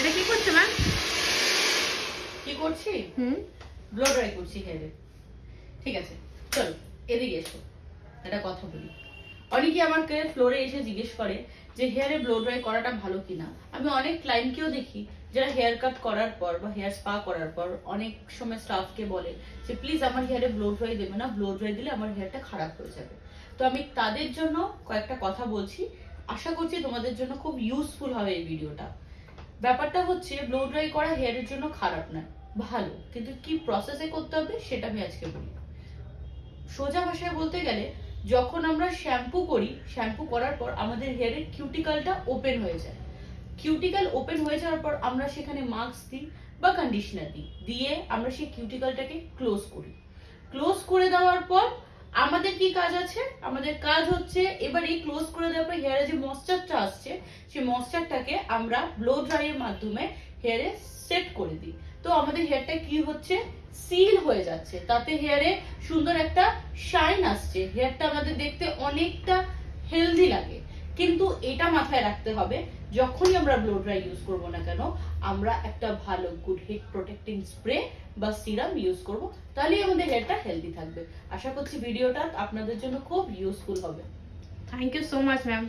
এটা কি করছো ম্যাম? কি করছি? ব্লো ড্রাই করছি হেয়ারে। ঠিক আছে, চলো এদিকে এসো, একটা কথা বলি। অনেকে আমাকে ফ্লোরে এসে জিজ্ঞেস করে যে হেয়ারে ব্লো ড্রাই করাটা ভালো কিনা। আমি অনেক ক্লায়েন্টকেও দেখি যারা হেয়ার কাট করার পর বা হেয়ার স্পা করার পর অনেক সময় স্টাফকে বলে যে প্লিজ আমার হেয়ারে ব্লো ড্রাই দেবে না, ব্লো ড্রাই দিলে আমার হেয়ারটা খারাপ হয়ে যাবে। তো আমি তাদের জন্য কয়েকটা কথা বলছি, আশা করছি তোমাদের জন্য খুব ইউজফুল হবে এই ভিডিওটা। ব্যাপারটা হচ্ছে ব্লো ড্রাই করা হেয়ারের জন্য খারাপ নয়, ভালো, কিন্তু কি প্রসেসে করতে হবে সেটা আমি আজকে বলি। সোজা ভাষায় বলতে গেলে যখন আমরা শ্যাম্পু করি, শ্যাম্পু করার পর আমাদের হেয়ারের কিউটিকলটা ওপেন হয়ে যায়। কিউটিকল ওপেন হয়ে যাওয়ার পর আমরা সেখানে মাস্ক দিই বা কন্ডিশনার দিই, দিয়ে আমরা সেই কিউটিকলটাকে ক্লোজ করি। ক্লোজ করে দেওয়ার পর আমাদের কি কাজ আছে? আমাদের কাজ হচ্ছে এবার এই ক্লোজ করে দেওয়ার পর হেয়ারে যে ময়েশ্চারটা আসছে সেই ময়েশ্চারটাকে আমরা ব্লো ড্রাই এর মাধ্যমে হেয়ারে সেট করে দিই। তো আমাদের হেয়ারটা কি হচ্ছে? সিল হয়ে যাচ্ছে, তাতে হেয়ারে সুন্দর একটা শাইন আসছে, হেয়ারটা আমাদের দেখতে অনেকটা হেলদি লাগে। কিন্তু এটা মাথায় রাখতে হবে, যখনই আমরা ব্লো ড্রাই ইউজ করবো না কেন, আমরা একটা ভালো গুড হিট প্রোটেক্টিং স্প্রে বা সিরাম ইউজ করব, তাহলেই আমাদের হেয়ারটা হেলদি থাকবে। আশা করছি ভিডিওটা আপনাদের জন্য খুব ইউজফুল হবে। Thank you so much ma'am.